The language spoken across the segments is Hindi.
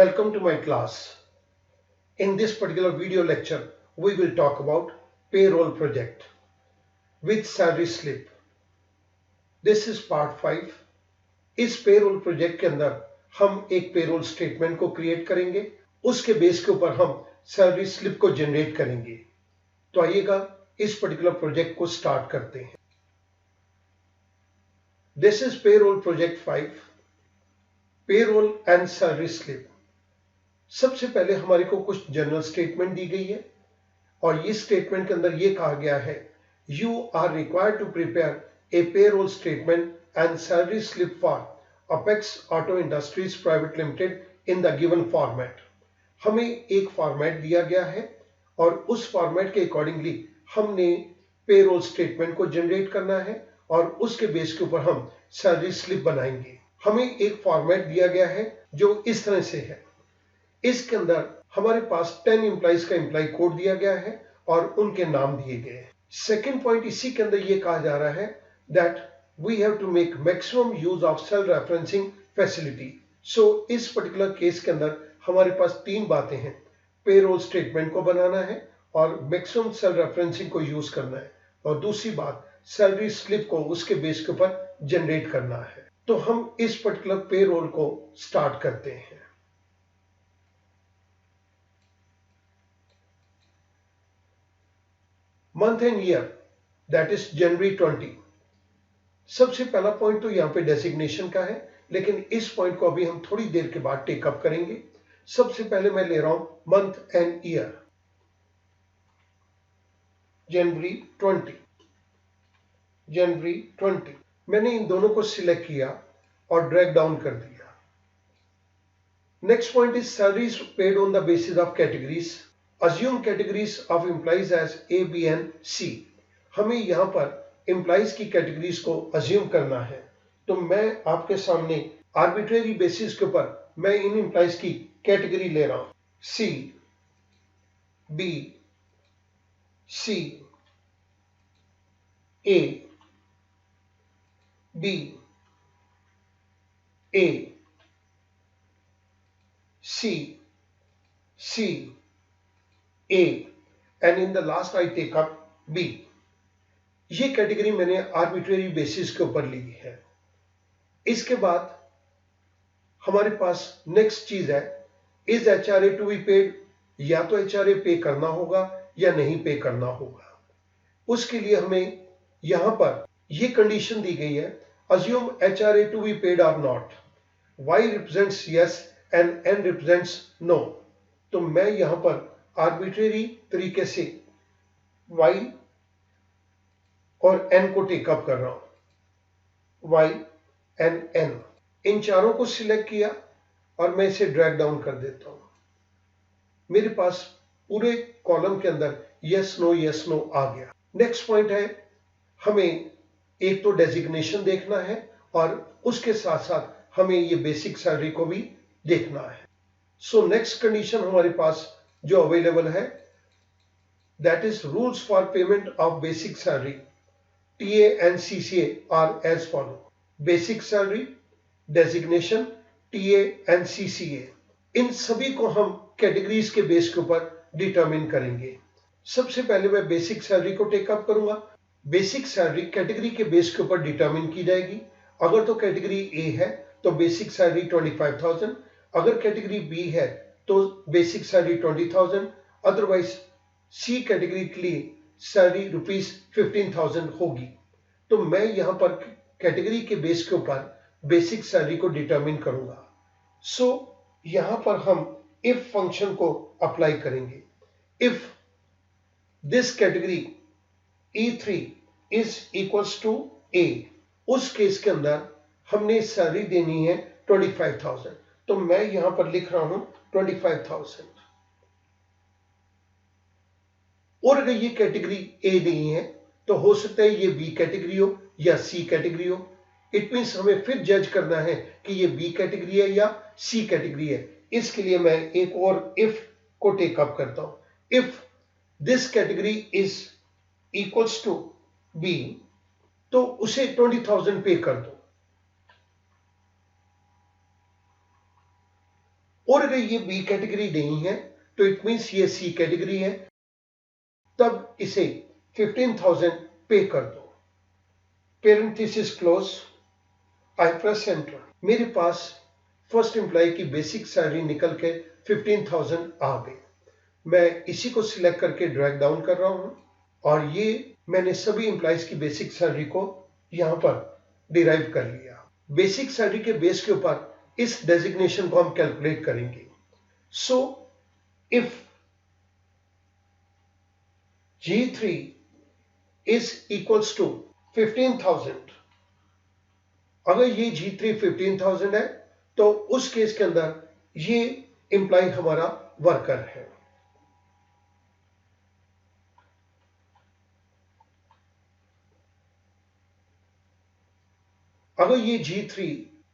Welcome to my class. In this particular video lecture, we will talk about payroll project with salary slip. This is part 5. इस पेरोल प्रोजेक्ट के अंदर हम एक पेरोल स्टेटमेंट को क्रिएट करेंगे, उसके बेस के ऊपर हम सैलरी स्लिप को जनरेट करेंगे। तो आइएगा इस पर्टिकुलर प्रोजेक्ट को स्टार्ट करते हैं। This is payroll project 5, payroll and salary slip. सबसे पहले हमारे को कुछ जनरल स्टेटमेंट दी गई है और इस स्टेटमेंट के अंदर ये कहा गया है, you are required to prepare a payroll statement and salary slip for Apex Auto Industries Private Limited in the given format. हमें एक फॉर्मेट दिया गया है और उस फॉर्मेट के अकॉर्डिंगली हमने पेरोल स्टेटमेंट को जनरेट करना है और उसके बेस के ऊपर हम सैलरी स्लिप बनाएंगे। हमें एक फॉर्मेट दिया गया है जो इस तरह से है। इसके अंदर हमारे पास 10 एम्प्लॉइज का एम्प्लॉय कोड दिया गया है और उनके नाम दिए गए हैं। सेकेंड पॉइंट इसी के अंदर ये कहा जा रहा है that we have to make maximum use of cell referencing facility. So इस पर्टिकुलर केस के अंदर हमारे पास 3 बातें हैं, पेरोल स्टेटमेंट को बनाना है और मैक्सिमम सेल रेफरेंसिंग को यूज करना है और दूसरी बात सैलरी स्लिप को उसके बेस के ऊपर जनरेट करना है। तो हम इस पर्टिकुलर पेरोल को स्टार्ट करते हैं। Month and year that is जनवरी 20। सबसे पहला पॉइंट तो यहां पे डेजिग्नेशन का है, लेकिन इस पॉइंट को अभी हम थोड़ी देर के बाद टेकअप करेंगे। सबसे पहले मैं ले रहा हूं मंथ एंड ईयर, जनवरी 20। जनवरी 20 मैंने इन दोनों को सिलेक्ट किया और ड्रैग डाउन कर दिया। Next point is salaries paid on the basis of categories. Assume categories of employees as A, B and C। हमें यहां पर एम्प्लॉइज की कैटेगरीज को अज्यूम करना है। तो मैं आपके सामने आर्बिट्रेरी बेसिस के ऊपर मैं इन एम्प्लॉइज की कैटेगरी ले रहा हूं, C, B, C, A, B, A, C, C, A and in the last I take up B। ये कैटेगरी मैंने आर्बिट्रेरी बेसिस के ऊपर ली है। इसके बाद हमारे पास नेक्स्ट चीज है, is HRA to be paid. या तो HRA पे करना होगा या नहीं पे करना होगा। उसके लिए हमें यहां पर ये कंडीशन दी गई है, assume HRA to be paid और not. Y represents yes and N represents no. तो मैं यहां पर आर्बिट्रेरी तरीके से Y और N को टेकअप कर रहा हूं, Y एंड N। इन चारों को सिलेक्ट किया और मैं इसे ड्रैग डाउन कर देता हूं। मेरे पास पूरे कॉलम के अंदर यस नो आ गया। नेक्स्ट पॉइंट है, हमें एक तो डेजिग्नेशन देखना है और उसके साथ साथ हमें ये बेसिक सैलरी को भी देखना है। सो नेक्स्ट कंडीशन हमारे पास जो अवेलेबल है that is rules for payment of basic salary TA and CCA are as follow। Basic salary, designation, TA and CCA, इन सभी को हम कैटेगरीज के बेस के ऊपर डिटरमिन करेंगे। सबसे पहले मैं बेसिक सैलरी को टेकअप करूंगा। बेसिक सैलरी कैटेगरी के बेस के ऊपर डिटरमिन की जाएगी। अगर तो कैटेगरी A है तो बेसिक सैलरी 25,000, अगर कैटेगरी B है तो basic salary 20,000, otherwise C category के लिए सैलरी ₹15,000 होगी। तो मैं यहां पर कैटेगरी के बेस के ऊपर बेसिक सैलरी को डिटरमिन करूंगा। सो यहां पर हम इफ फंक्शन को अप्लाई करेंगे। If this category E3 is equals to A, उस केस के अंदर हमने सैलरी देनी है 25,000। तो मैं यहां पर लिख रहा हूं 25,000। और अगर ये कैटेगरी A नहीं है तो हो सकता है ये B कैटेगरी हो या C कैटेगरी हो। इट मीन्स हमें फिर जज करना है कि ये B कैटेगरी है या C कैटेगरी है। इसके लिए मैं एक और इफ को टेकअप करता हूं। If this category is equals to B, तो उसे 20,000 पे कर दो। और अगर ये बी कैटेगरी नहीं है तो इट मीन्स ये सी कैटेगरी है, तब इसे 15,000 पे कर दो। Parenthesis close, I press enter. मेरे पास फर्स्ट एम्प्लॉय की बेसिक सैलरी निकल के 15,000 आ गई। मैं इसी को सिलेक्ट करके ड्रैग डाउन कर रहा हूं और ये मैंने सभी एम्प्लॉयज की बेसिक सैलरी को यहां पर डिराइव कर लिया। बेसिक सैलरी के बेस के ऊपर इस डेजिग्नेशन को हम कैलकुलेट करेंगे। So if G3 is equals to 15,000, अगर ये G3 15,000 है तो उस केस के अंदर ये एम्प्लॉय हमारा वर्कर है। अगर ये G3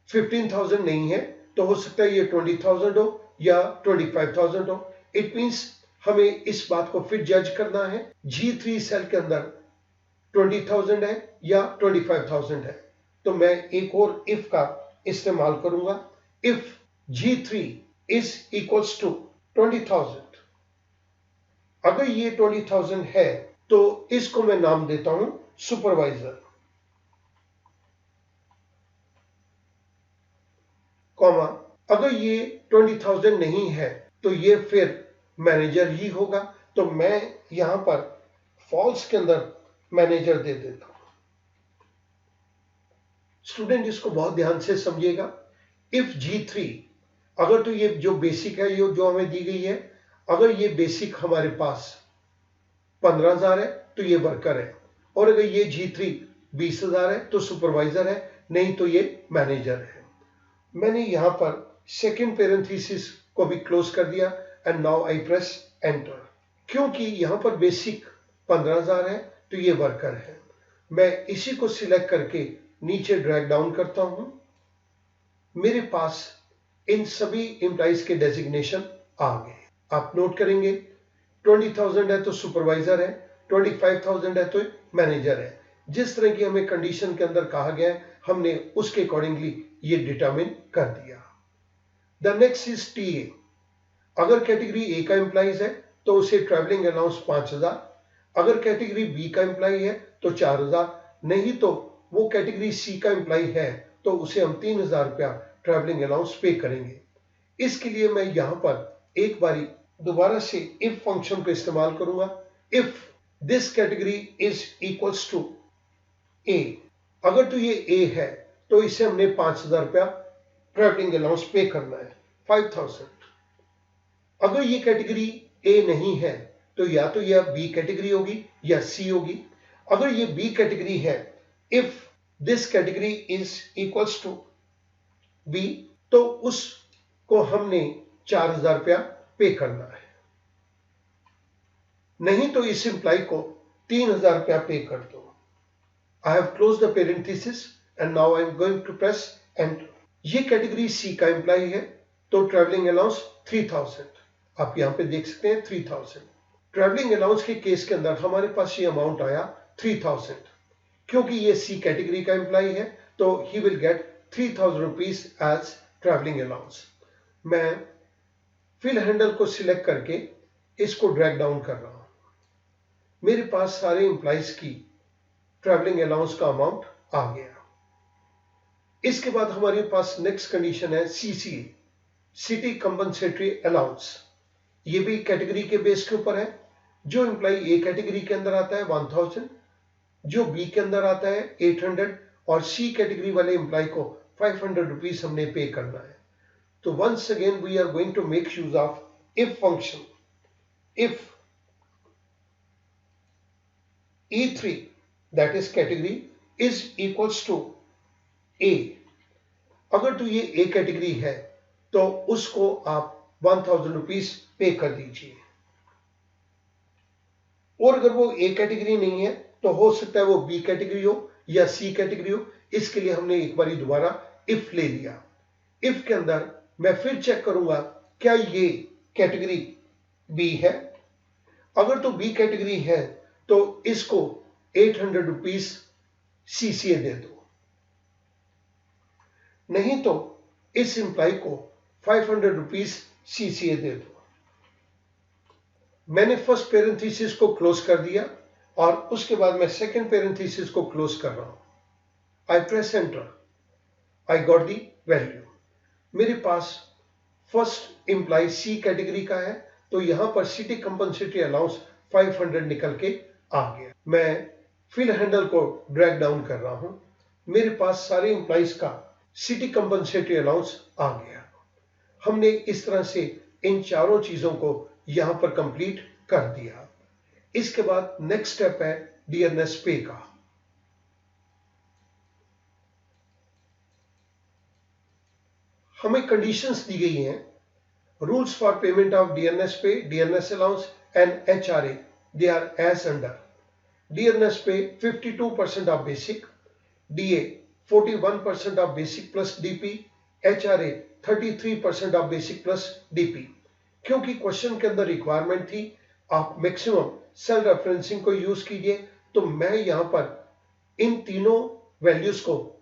15,000 नहीं है तो हो सकता है ये 20,000 हो या 25,000 हो। इट मींस हमें इस बात को फिर जज करना है G3 सेल के अंदर 20,000 है या 25,000 है। तो मैं एक और इफ का इस्तेमाल करूंगा। If G3 is equals to 20,000, अगर ये 20,000 है तो इसको मैं नाम देता हूं सुपरवाइजर, कॉमा अगर ये 20,000 नहीं है तो ये फिर मैनेजर ही होगा। तो मैं यहां पर फॉल्स के अंदर मैनेजर दे देता हूं। स्टूडेंट इसको बहुत ध्यान से समझिएगा। इफ G3, अगर तो ये जो बेसिक है ये जो हमें दी गई है, अगर ये बेसिक हमारे पास 15,000 है तो ये वर्कर है, और अगर ये G3 20,000 है तो सुपरवाइजर है, नहीं तो ये मैनेजर है। मैंने यहां पर सेकेंड पेरेंथेसिस को भी क्लोज कर दिया and now I press enter. क्योंकि यहां पर बेसिक 15,000 है तो ये वर्कर है। मैं इसी को सिलेक्ट करके नीचे ड्रैग डाउन करता हूं। मेरे पास इन सभी एम्प्लॉइज के डेजिग्नेशन आ गए। आप नोट करेंगे 20,000 है तो सुपरवाइजर है, 25,000 है तो मैनेजर है। जिस तरह की हमें कंडीशन के अंदर कहा गया है हमने उसके अकॉर्डिंगली ये डिटरमिन कर दिया। The next is TA। अगर कैटेगरी A का एम्प्लॉइज है तो उसे ट्रैवलिंग अलाउंस 5,000, अगर कैटेगरी B का एम्प्लॉय है तो 4,000, नहीं तो वो कैटेगरी C का एम्प्लॉय है तो उसे हम 3,000 रुपया ट्रैवलिंग अलाउंस पे करेंगे। इसके लिए मैं यहां पर एक बारी दोबारा से इफ फंक्शन को इस्तेमाल करूंगा। If this category is equals to A, अगर तो ये A है तो इसे हमने 5,000 रुपया ट्रैवलिंग अलाउंस पे करना है, 5,000। अगर ये कैटेगरी A नहीं है तो या तो यह B कैटेगरी होगी या C होगी। अगर ये B कैटेगरी है, if this category is equals to B, तो उसको हमने 4,000 रुपया पे करना है, नहीं तो इस एम्प्लॉय को 3,000 रुपया पे कर दो। I have closed the parenthesis and now I am going to press enter. ये कैटेगरी C का एम्प्लॉय है तो ट्रैवलिंग अलाउंस 3,000, आप यहां पे देख सकते हैं 3,000। ट्रैवलिंग अलाउंस के केस के अंदर हमारे पास ये अमाउंट आया 3,000। क्योंकि ये C कैटेगरी का एम्प्लॉय है तो he will get 3,000 rupees as travelling allowance. मैं फिल हैंडल को सिलेक्ट करके इसको ड्रैग डाउन कर रहा हूं। मेरे पास सारे एम्प्लॉइज की ट्रैवलिंग अलाउंस का अमाउंट आ गया। इसके बाद हमारे पास नेक्स्ट कंडीशन है CCA, सिटी कंपनसेटरी अलाउंस। ये भी कैटेगरी के बेस के ऊपर है। जो एम्प्लॉय A कैटेगरी के अंदर आता है 1,000, जो B के अंदर आता है 800 और C कैटेगरी वाले एम्प्लॉय को 500 रुपीज हमने पे करना है। तो once again we are going to make use of if function. If E3, that is category, is equals to A, अगर तो ये A कैटेगरी है तो उसको आप 1,000 रुपीज पे कर दीजिए, और अगर वो A कैटेगरी नहीं है तो हो सकता है वो B कैटेगरी हो या C कैटेगरी हो। इसके लिए हमने एक बारी दोबारा इफ ले लिया। इफ के अंदर मैं फिर चेक करूंगा क्या ये कैटेगरी B है। अगर तो B कैटेगरी है तो इसको 800 रुपीज CCA दे दो, नहीं तो इस एम्प्लॉय को 500 रुपीज CCA दे दो। मैंने फर्स्ट पेरेंथीसिस को क्लोज कर दिया और उसके बाद मैं सेकंड पेरेंथीसिस को क्लोज कर रहा हूं। आई press enter, I got the value. मेरे पास फर्स्ट एम्प्लॉय सी कैटेगरी का है, तो यहां पर सिटी कंपनसेटरी अलाउंस 500 निकल के आ गया। मैं फिल हैंडल को ड्रैग डाउन कर रहा हूं, मेरे पास सारे एम्प्लॉइज का सिटी कंपनसेटरी अलाउंस आ गया। हमने इस तरह से इन चारों चीजों को यहां पर कंप्लीट कर दिया। इसके बाद नेक्स्ट स्टेप है डियरनेस पे का। हमें कंडीशंस दी गई हैं। Rules for payment of dearness pay, dearness allowance and HRA, they are as under. Dearness pay 52% of basic, DA 41% of basic plus DP, HRA 33% of basic plus DP। क्योंकि क्वेश्चन के अंदर रिक्वायरमेंट थी आप मैक्सिमम सेल रेफरेंसिंग को यूज कीजिए, तो मैं यहां पर इन तीनों वैल्यूज को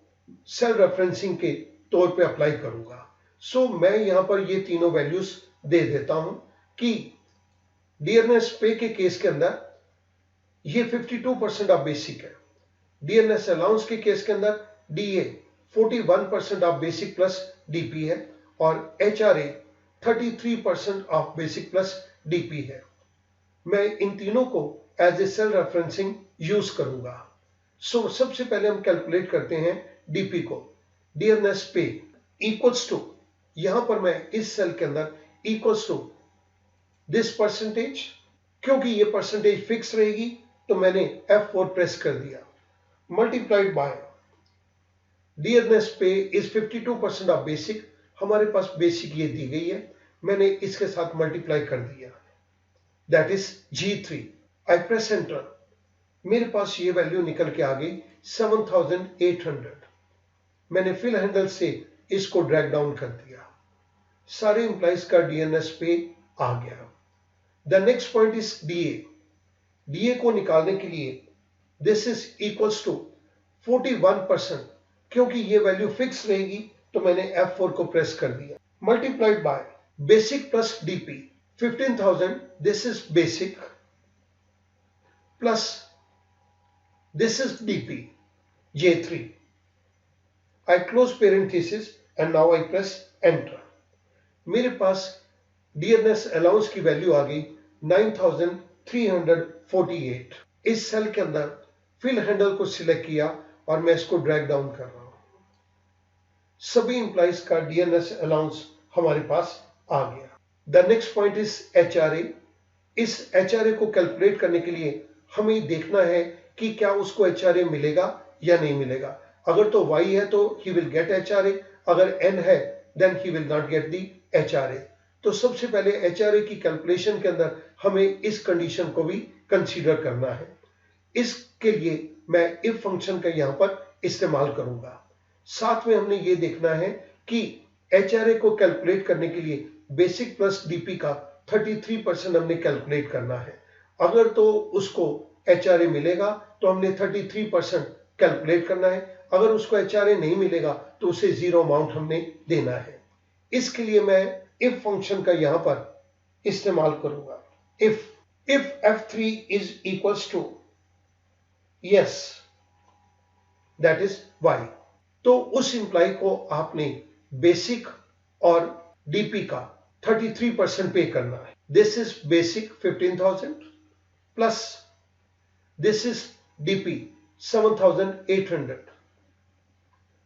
सेल रेफरेंसिंग के तौर पे अप्लाई करूंगा। सो मैं यहां पर ये तीनों वैल्यूज दे देता हूं कि डियरनेस पे के केस के अंदर ये 52% ऑफ बेसिक है, डियरनेस अलाउंस के केस के अंदर DA 41% of basic plus DP है और HRA 33% of basic plus DP है। मैं इन तीनों को as a cell referencing use करूंगा। सो सबसे पहले हम कैलकुलेट करते हैं DP को। डियरनेस पे इक्वल्स टू, यहां पर मैं इस सेल के अंदर इक्वल्स टू दिस परसेंटेज, क्योंकि ये परसेंटेज फिक्स रहेगी तो मैंने F4 प्रेस कर दिया, मल्टीप्लाइड बाय डियरनेस पे इज 52% ऑफ बेसिक। हमारे पास बेसिक ये दी गई है, मैंने इसके साथ मल्टीप्लाई कर दिया, that is G3। I press enter, मेरे पास ये वैल्यू निकल के आ गई 7800। मैंने फिल हैंडल से इसको ड्रैग डाउन कर दिया, सारे एम्प्लॉइज का डियरनेस पे आ गया। The next point is DA। DA को निकालने के लिए दिस इज इक्वल्स टू 41%, क्योंकि ये वैल्यू फिक्स रहेगी तो मैंने F4 को प्रेस कर दिया, multiplied by basic plus DP 15,000, this is basic plus this is DP J3। I close parenthesis and now I press enter. मेरे पास डियरनेस अलाउंस की वैल्यू आ गई 9348। इस सेल के अंदर फिल हैंडल को सिलेक्ट किया और मैं इसको ड्रैग डाउन कर रहा हूं। सभी इंप्लॉइज का डियरनेस अलाउंस हमारे पास आ गया। The next point is HRA। इस HRA को कैलकुलेट करने के लिए हमें देखना है कि क्या उसको HRA मिलेगा या नहीं मिलेगा। अगर तो Y है तो ही विल गेट HRA, अगर N है then he will not get the HRA। तो सबसे पहले HRA की कैलकुलेशन के अंदर हमें इस कंडीशन को भी कंसीडर करना है। इसके लिए मैं इफ फंक्शन का यहां पर इस्तेमाल करूंगा। साथ में हमने ये देखना है कि HRA को कैलकुलेट करने के लिए बेसिक प्लस DP का 33% हमने कैलकुलेट करना है। अगर तो उसको HRA मिलेगा तो हमने 33% कैलकुलेट करना है, अगर उसको HRA नहीं मिलेगा तो उसे जीरो अमाउंट हमने देना है। इसके लिए मैं इफ फंक्शन का यहां पर इस्तेमाल करूंगा। If F3 is equals to yes, that is Y, तो उस इंप्लाई को आपने बेसिक और DP का 33% पे करना है। This is basic 15,000 plus this is DP 7,800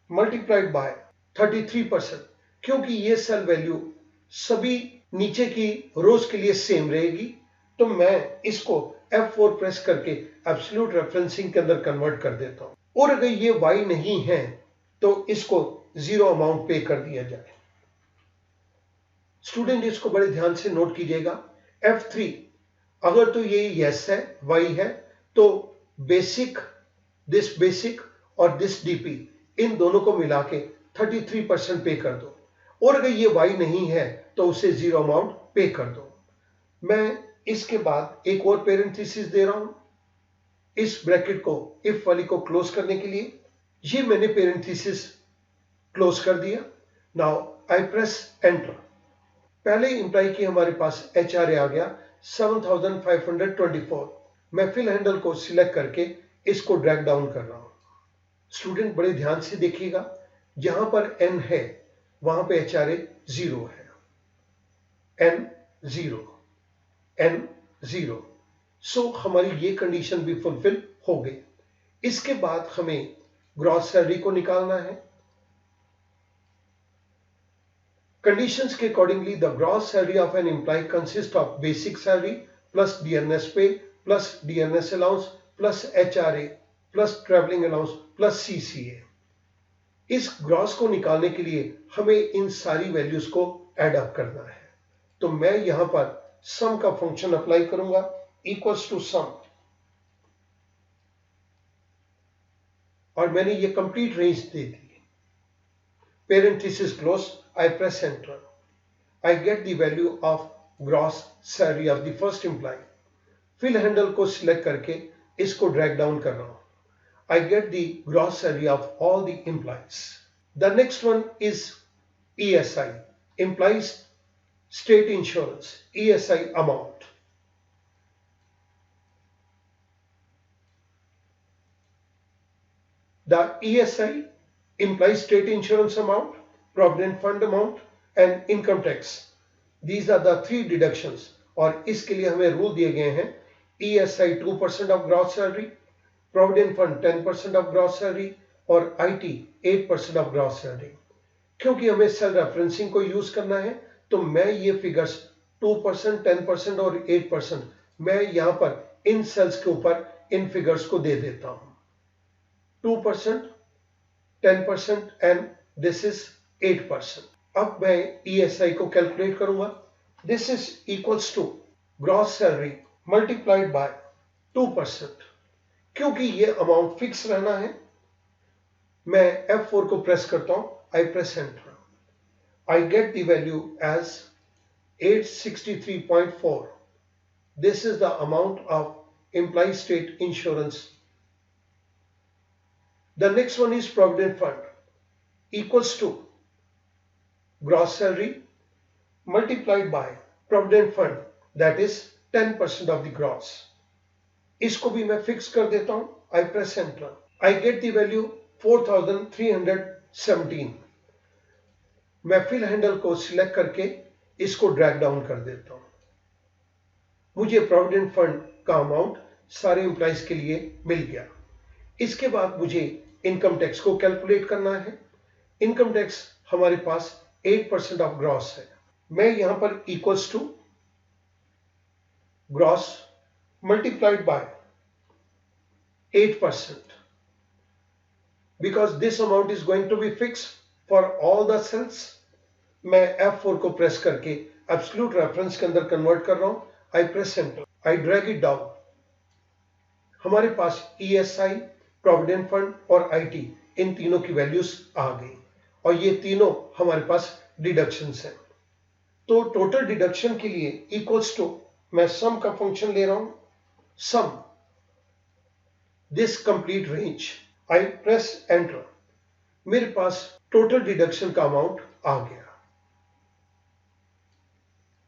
multiplied by 33%, क्योंकि ये सेल वैल्यू सभी नीचे की रोज के लिए सेम रहेगी तो मैं इसको F4 प्रेस करके एब्सोल्यूट रेफरेंसिंग के अंदर कन्वर्ट कर देता हूं। और अगर ये Y नहीं है तो इसको जीरो अमाउंट पे कर दिया जाए। स्टूडेंट इसको बड़े ध्यान से नोट कीजिएगा। F3 अगर तो ये यस है, Y है, तो दिस बेसिक और दिस DP इन दोनों को मिला के 33% पे कर दो, और अगर ये Y नहीं है तो उसे जीरो अमाउंट पे कर दो। मैं इसके बाद एक और पेरेंथेसिस दे रहा हूं इस ब्रैकेट को इफ वाली को क्लोज करने के लिए। ये मैंने पेरेंथेसिस क्लोज कर दिया। Now I press enter. पहले इंप्लाई की हमारे पास HRA आ गया 7524। मैं फिल हैंडल को सिलेक्ट करके इसको ड्रैग डाउन कर रहा हूं। स्टूडेंट बड़े ध्यान से देखिएगा, जहां पर N है वहां पे HRA 0 है। N 0, N 0। सो हमारी ये कंडीशन भी फुलफिल हो गई। इसके बाद हमें ग्रॉस सैलरी को निकालना है। Conditions के accordingly, the gross salary of an employee consists of basic salary plus DNS pay plus DNS allowance plus HRA plus traveling allowance plus CCA। इस ग्रॉस को निकालने के लिए हमें इन सारी वैल्यूज को एड अप करना है। तो मैं यहां पर सम का फंक्शन अप्लाई करूंगा, इक्वल्स टू सम, और मैंने ये complete range they the. Parenthesis close, I press enter। I get the value of gross salary of the first employee। Fill handle को सिलेक्ट करके इसको ड्रैग डाउन कर रहा हूं। I get the gross salary of all the employees। The next one is ESI, Employees State Insurance, ESI amount। The ESI, Employees State Insurance amount, Provident Fund amount and income tax, these are the three deductions। और इसके लिए हमें रूल दिए गए हैं, ESI 2% of gross salary, Provident Fund 10% of gross salary और IT 8% of gross salary। क्योंकि हमें सेल रेफरेंसिंग को यूज करना है तो मैं ये फिगर्स 2%, 10% और 8% मैं यहां पर इन सेल्स के ऊपर इन फिगर्स को दे देता हूं। 2%, 10% एंड दिस इज 8%। अब मैं ESI को कैलकुलेट करूंगा। This is equals to gross salary multiplied by 2%। क्योंकि ये अमाउंट फिक्स रहना है, मैं F4 को प्रेस करता हूं। I press enter। I get the value as 863.4। This is the amount of employee state insurance। The next one is Provident Fund equals to gross salary multiplied by Provident Fund, that is 10% of the gross। इसको भी मैं फिक्स कर देता हूं। I press enter। I get the value 4317। मैं फिल हैंडल को सिलेक्ट करके इसको ड्रैग डाउन कर देता हूं। मुझे प्रोविडेंट फंड का अमाउंट सारे एम्प्लॉइज के लिए मिल गया। इसके बाद मुझे इनकम टैक्स को कैलकुलेट करना है। इनकम टैक्स हमारे पास 8% ऑफ ग्रॉस है। मैं यहां पर equals to gross multiplied by 8%, because this amount is going to be fix for all the cells. मैं F4 को प्रेस करके एब्सोल्यूट रेफरेंस के अंदर कन्वर्ट कर रहा हूं। आई press enter. I drag it down. हमारे पास ESI, प्रोविडेंट फंड और IT इन तीनों की वैल्यूज आ गई और ये तीनों हमारे पास डिडक्शंस हैं। तो टोटल डिडक्शन के लिए इक्वल्स टू, मैं सम का फंक्शन ले रहा हूं, sum this complete range. I press enter. मेरे पास टोटल डिडक्शन का अमाउंट आ गया।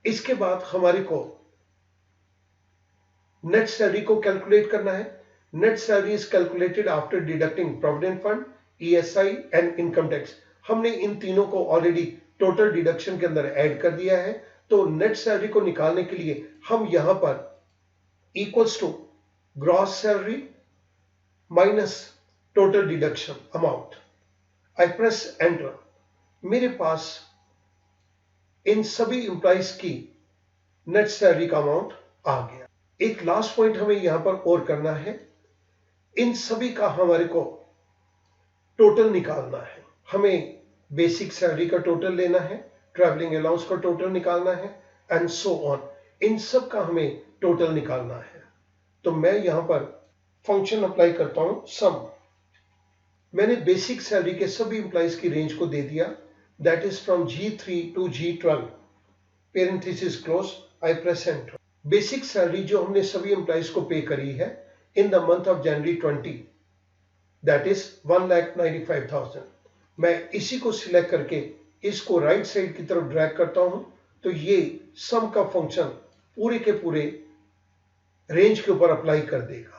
इसके बाद हमारे को नेट सैलरी को कैलकुलेट करना है। Net salary is calculated after deducting provident fund, ESI and income tax. हमने इन तीनों को ऑलरेडी टोटल डिडक्शन के अंदर ऐड कर दिया है। तो नेट सैलरी को निकालने के लिए हम यहां पर equals to gross salary minus total deduction amount. I press enter. मेरे पास इन सभी इंप्लॉइज की नेट सैलरी का अमाउंट आ गया। एक लास्ट पॉइंट हमें यहां पर और करना है। इन सभी का हमारे को टोटल निकालना है। हमें बेसिक सैलरी का टोटल लेना है, ट्रैवलिंग अलाउंस का टोटल निकालना है एंड सो ऑन। इन सब का हमें टोटल निकालना है। तो मैं यहां पर फंक्शन अप्लाई करता हूं, सम। मैंने बेसिक सैलरी के सभी इंप्लॉइज की रेंज को दे दिया, that is from G3 to G12। Parenthesis close. I press enter. Basic salary जो हमने सभी एम्प्लॉइज को पे करी है in the month of January 20, that is 1,95,000। मैं इसी को सिलेक्ट करके इसको राइट साइड की तरफ ड्रैग करता हूं तो ये सम का फंक्शन पूरे के पूरे रेंज के ऊपर अप्लाई कर देगा।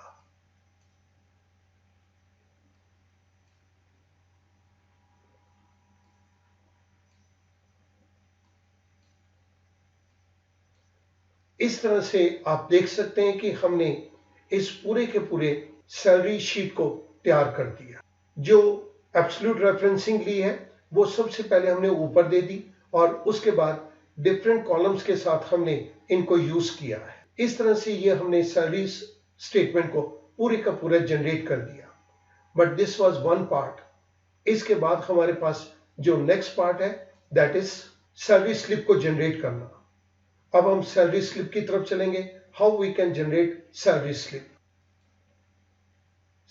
इस तरह से आप देख सकते हैं कि हमने इस पूरे के पूरे सैलरी शीट को तैयार कर दिया। जो एब्सोल्यूट रेफरेंसिंग ली है वो सबसे पहले हमने ऊपर दे दी और उसके बाद डिफरेंट कॉलम्स के साथ हमने इनको यूज किया है। इस तरह से ये हमने सैलरी स्टेटमेंट को पूरे का पूरा जनरेट कर दिया। But this was one part. इसके बाद हमारे पास जो नेक्स्ट पार्ट है दैट इज सैलरी स्लिप को जनरेट करना। अब हम सैलरी स्लिप की तरफ चलेंगे। How we can generate salary slip.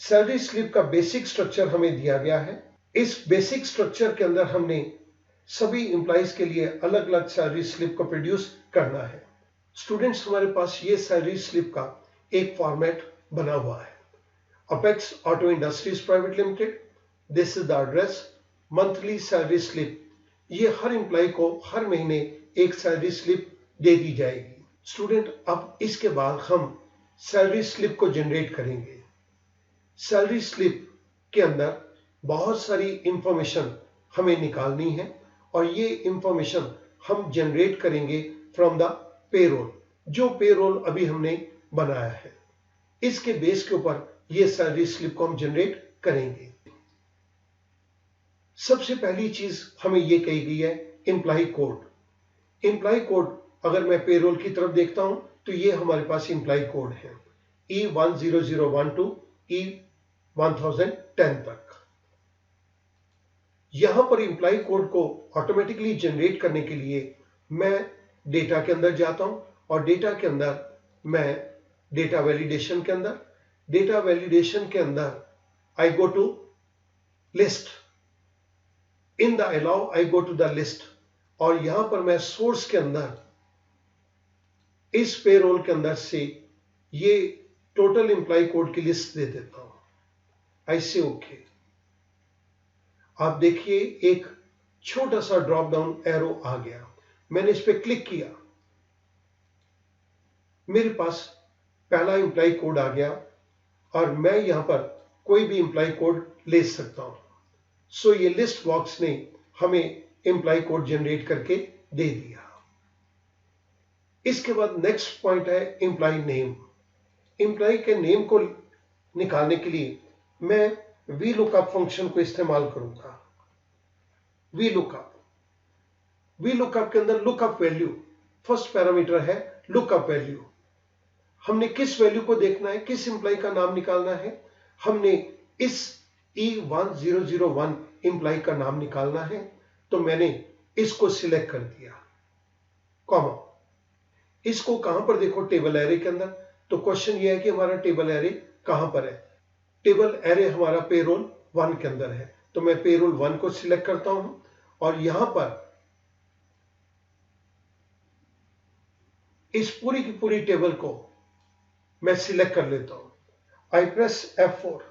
Salary slip का बेसिक स्ट्रक्चर हमें दिया गया है। इस बेसिक स्ट्रक्चर के अंदर हमने सभी एम्प्लॉइज के लिए अलग अलग सैलरी स्लिप को प्रोड्यूस करना है। स्टूडेंट्स, हमारे पास ये सैलरी स्लिप का एक फॉर्मेट बना हुआ है। Apex Auto Industries Private limited, this is the address, monthly salary slip. ये हर एम्प्लॉय को हर महीने एक सैलरी स्लिप दे दी जाएगी। स्टूडेंट, अब इसके बाद हम सैलरी स्लिप को जनरेट करेंगे। सैलरी स्लिप के अंदर बहुत सारी इंफॉर्मेशन हमें निकालनी है और ये इंफॉर्मेशन हम जनरेट करेंगे फ्रॉम द पेरोल। जो पेरोल अभी हमने बनाया है इसके बेस के ऊपर ये सैलरी स्लिप को हम जनरेट करेंगे। सबसे पहली चीज हमें ये कही गई है एम्प्लॉय कोड। एम्प्लॉय कोड अगर मैं पेरोल की तरफ देखता हूं तो ये हमारे पास एम्प्लॉय कोड है E10012 टू E1010 तक। यहां पर एम्प्लॉय कोड को ऑटोमेटिकली जनरेट करने के लिए मैं डेटा के अंदर जाता हूं और डेटा के अंदर मैं डेटा वैलिडेशन के अंदर I go to list. In the allow I go to the list और यहां पर मैं सोर्स के अंदर इस पेरोल के अंदर से ये टोटल एम्प्लॉय कोड की लिस्ट दे देता हूं। ऐसे ओके। आप देखिए एक छोटा सा ड्रॉप डाउन एरो आ गया। मैंने इस पर क्लिक किया, मेरे पास पहला एम्प्लॉय कोड आ गया और मैं यहां पर कोई भी एम्प्लॉय कोड ले सकता हूं। सो ये लिस्ट बॉक्स ने हमें एम्प्लॉय कोड जनरेट करके दे दिया। इसके बाद नेक्स्ट पॉइंट है एम्प्लॉय नेम। एम्प्लॉय के नेम को निकालने के लिए मैं VLOOKUP फंक्शन को इस्तेमाल करूंगा। VLOOKUP के अंदर लुकअप वैल्यू फर्स्ट पैरामीटर है। लुकअप वैल्यू हमने किस वैल्यू को देखना है, किस एम्प्लॉय का नाम निकालना है। हमने इस E1001 एम्प्लॉय का नाम निकालना है तो मैंने इसको सिलेक्ट कर दिया, कॉमा। इसको कहां पर देखो, टेबल एरे के अंदर। तो क्वेश्चन ये है कि हमारा टेबल एरे कहां पर है। टेबल एरे हमारा पेरोल 1 के अंदर है तो मैं पेरोल 1 को सिलेक्ट करता हूं और यहां पर इस पूरी की पूरी टेबल को मैं सिलेक्ट कर लेता हूं। आई प्रेस F4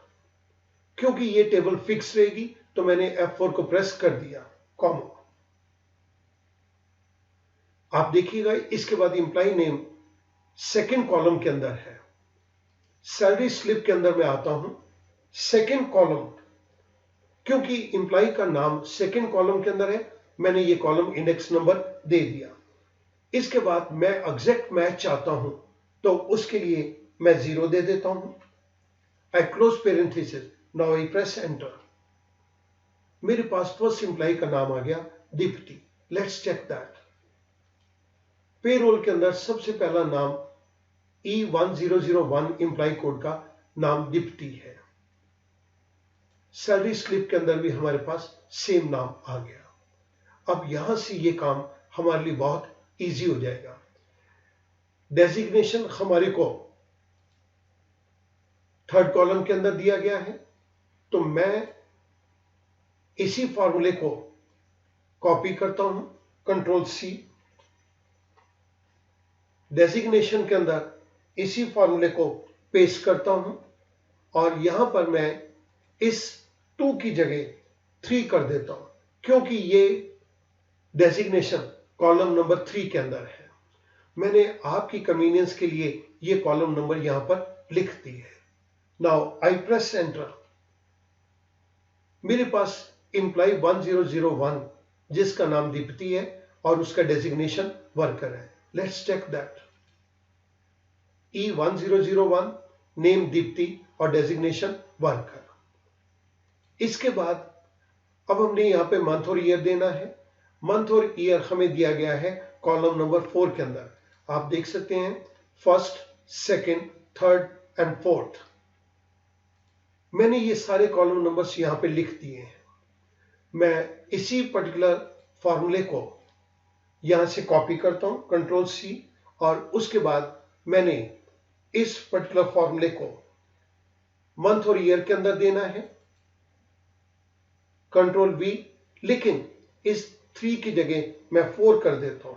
क्योंकि ये टेबल फिक्स रहेगी तो मैंने F4 को प्रेस कर दिया, कॉमा। आप देखिएगा इसके बाद एम्प्लॉय नेम सेकंड कॉलम के अंदर है। सैलरी स्लिप के अंदर मैं आता हूं, सेकंड कॉलम, क्योंकि एम्प्लॉय का नाम सेकंड कॉलम के अंदर है मैंने ये कॉलम इंडेक्स नंबर दे दिया। इसके बाद मैं एग्जैक्ट मैच चाहता हूं तो उसके लिए मैं 0 दे देता हूं। I close parenthesis, now I press enter. मेरे पास फर्स्ट एम्प्लॉय का नाम आ गया Deepti. Let's check that. Payroll के अंदर सबसे पहला नाम E1001 एम्प्लॉय कोड का नाम दीप्ति है। सैलरी स्लिप के अंदर भी हमारे पास सेम नाम आ गया। अब यहां से ये काम हमारे लिए बहुत इजी हो जाएगा। डेजिग्नेशन हमारे को थर्ड कॉलम के अंदर दिया गया है तो मैं इसी फॉर्मूले को कॉपी करता हूं, Ctrl+C। डेजिग्नेशन के अंदर इसी फॉर्मूले को पेस्ट करता हूं और यहां पर मैं इस 2 की जगह 3 कर देता हूं क्योंकि ये डेजिग्नेशन कॉलम नंबर 3 के अंदर है। मैंने आपकी कन्वीनियंस के लिए ये कॉलम नंबर यहां पर लिख दी है। Now I press enter. मेरे पास इंप्लॉय 1001 जिसका नाम दीप्ति है और उसका डेजिग्नेशन वर्कर है। Let's check that. E1001 name Deepti और डेजिग्नेशन वर्कर। इसके बाद अब हमने यहां पे मंथ और ईयर देना है। मंथ और ईयर हमें दिया गया है कॉलम नंबर 4 के अंदर। आप देख सकते हैं first, second, third and fourth. मैंने ये सारे कॉलम नंबर्स यहां पे लिख दिए हैं। मैं इसी पर्टिकुलर फॉर्मूले को यहां से कॉपी करता हूं, कंट्रोल C, और उसके बाद मैंने इस पर्टिकुलर फॉर्मूले को मंथ और ईयर के अंदर देना है, कंट्रोल V, लेकिन इस 3 की जगह मैं 4 कर देता हूं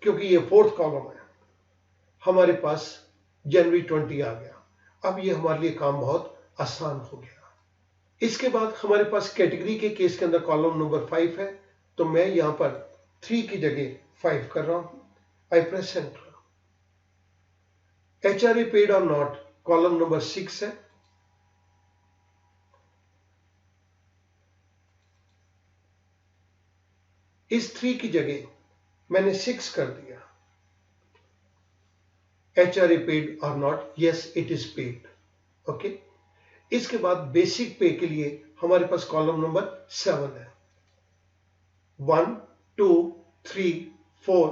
क्योंकि ये 4th कॉलम है। हमारे पास जनवरी 20 आ गया। अब ये हमारे लिए काम बहुत आसान हो गया। इसके बाद हमारे पास कैटेगरी के केस के अंदर कॉलम नंबर 5 है, तो मैं यहां पर 3 की जगह 5 कर रहा हूं। आई प्रेस एंटर। HRA पेड और नॉट कॉलम नंबर 6 है। इस 3 की जगह मैंने 6 कर दिया। HRA पेड और not, yes it is paid. Okay. इसके बाद बेसिक पे के लिए हमारे पास कॉलम नंबर 7 है। 1, 2, 3, 4,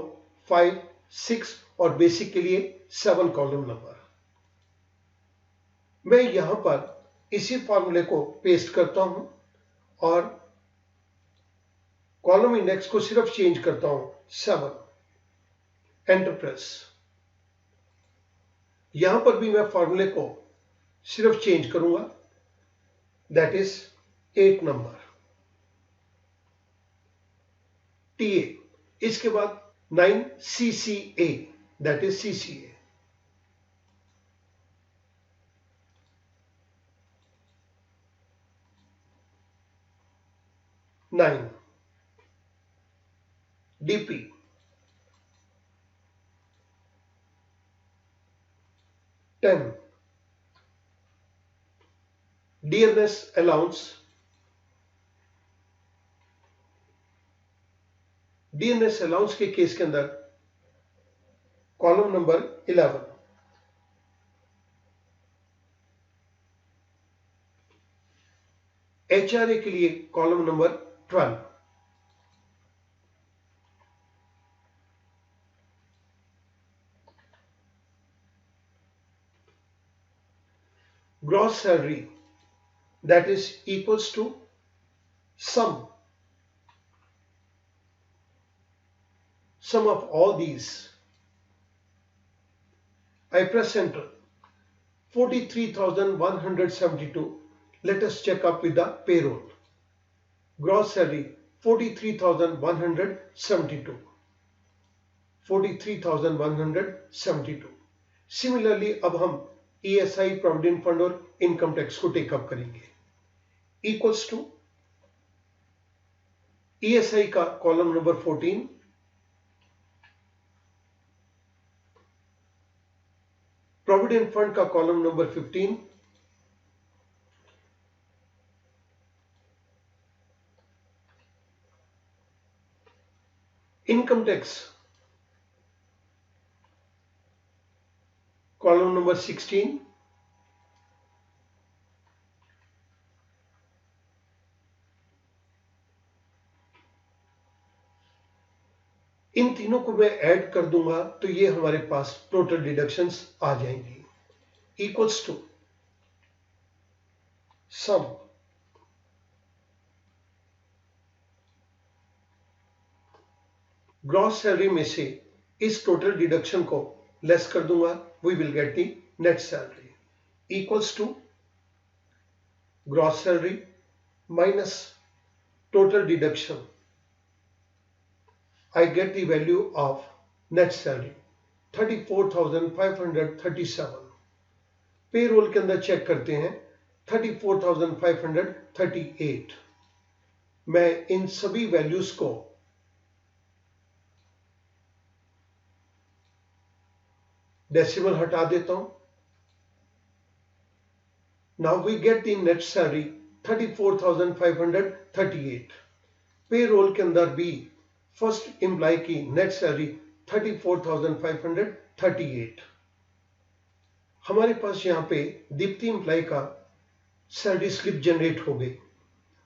5, 6 और बेसिक के लिए 7 कॉलम नंबर। मैं यहां पर इसी फॉर्मूले को पेस्ट करता हूं और कॉलम इंडेक्स को सिर्फ चेंज करता हूं 7। Enter press. यहां पर भी मैं फॉर्मूले को सिर्फ चेंज करूंगा, दैट इज 8 नंबर। TA। इसके बाद 9 CCA, that is CCA। Nine DP। 10 DNS allowance. DNS allowance के केस के अंदर कॉलम नंबर 11। HRA के लिए column number 12। Gross salary that is equals to sum of all these. I press enter. 43,172. Let us check up with the payroll. Gross salary 43,172. 43,172. Similarly, अब हम ESI, प्रोविडेंट फंड और इनकम टैक्स को टेकअप करेंगे। इक्वल्स टू ESI का कॉलम नंबर 14, प्रोविडेंट फंड का column number 15, income tax column number 16, इन तीनों को मैं ऐड कर दूंगा तो ये हमारे पास टोटल डिडक्शंस आ जाएंगी। Equals to sum gross salary में से इस टोटल डिडक्शन को लेस कर दूंगा, we will get the net salary. Equals to gross salary minus total deduction, I get the value of net salary 34,537। Payroll के अंदर चेक करते हैं 34,538। मैं इन सभी वैल्यूज को डेसिमल हटा देता हूं। Now we get the net salary 34,538। Payroll के अंदर भी फर्स्ट एम्प्लॉय की नेट सैलरी 34,538। हमारे पास यहां पे दीप्ति एम्प्लॉय का सैलरी स्लिप जनरेट हो गई।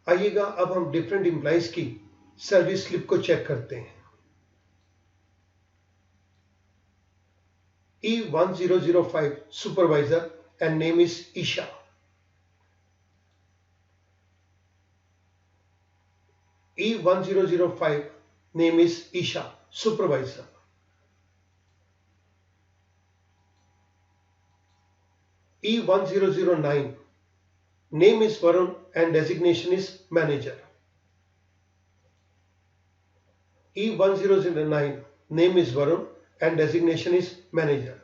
आइएगा अब हम डिफरेंट एम्प्लॉइज की सैलरी स्लिप को चेक करते हैं। E1005 supervisor and name is Isha. E1005 name is Isha, supervisor. E1009 name is Varun and designation is manager. E1009 name is Varun and designation is manager.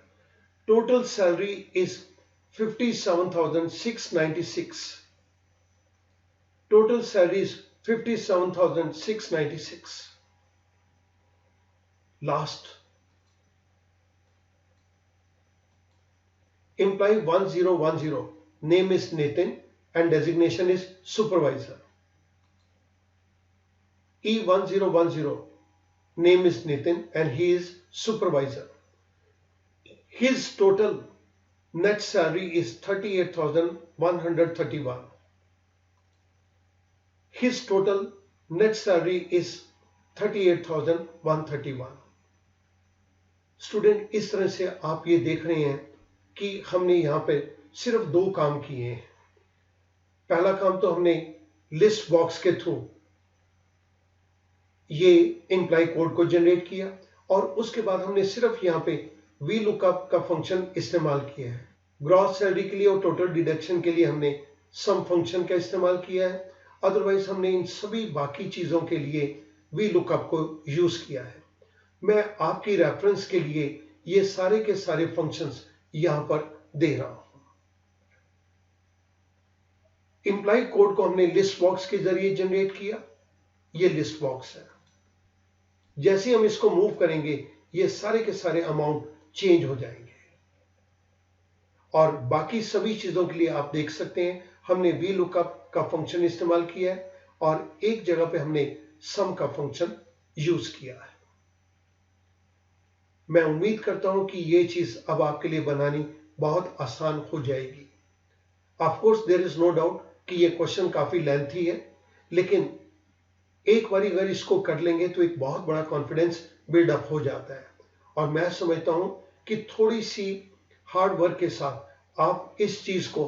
Total salary is 57,696. Total salary is 57,696. Last. Employee 1010 name is Nathan and designation is supervisor. E1010 name is Nathan and he is supervisor. His total net salary is 38,131. His total net salary is 38,131. Student, इस तरह से आप ये देख रहे हैं कि हमने यहाँ पे सिर्फ दो काम किए हैं। पहला काम तो हमने लिस्ट बॉक्स के थ्रू ये एम्प्लॉय कोड को जनरेट किया और उसके बाद हमने सिर्फ यहाँ पे वी लुकअप का फंक्शन इस्तेमाल किया है। ग्रॉस सैलरी के लिए और टोटल डिडक्शन के लिए हमने सम फंक्शन का इस्तेमाल किया है। अदरवाइज हमने इन सभी बाकी चीजों के लिए वी लुकअप को यूज किया है। मैं आपकी रेफरेंस के लिए ये सारे के सारे फंक्शंस यहां पर दे रहा हूं। एम्प्लॉय कोड को हमने लिस्ट बॉक्स के जरिए जनरेट किया। ये लिस्ट बॉक्स है। जैसे हम इसको मूव करेंगे ये सारे के सारे अमाउंट चेंज हो जाएंगे और बाकी सभी चीजों के लिए आप देख सकते हैं हमने वी लुकअप का फंक्शन इस्तेमाल किया है और एक जगह पे हमने सम का फंक्शन यूज किया है। मैं उम्मीद करता हूं कि ये चीज अब आपके लिए बनानी बहुत आसान हो जाएगी। Of course there is no doubt कि ये क्वेश्चन काफी लेंथी है, लेकिन एक बार अगर इसको कर लेंगे तो एक बहुत बड़ा कॉन्फिडेंस बिल्डअप हो जाता है और मैं समझता हूं कि थोड़ी सी हार्ड वर्क के साथ आप इस चीज को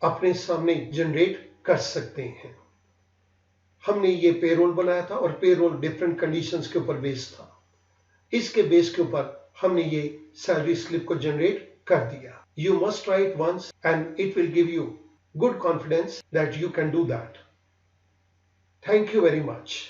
अपने सामने जनरेट कर सकते हैं। हमने ये पेरोल बनाया था और पेरोल डिफरेंट कंडीशंस के ऊपर बेस्ड था। इसके बेस के ऊपर हमने ये सैलरी स्लिप को जनरेट कर दिया। You must try it once and it will give you good confidence that you can do that. Thank you very much.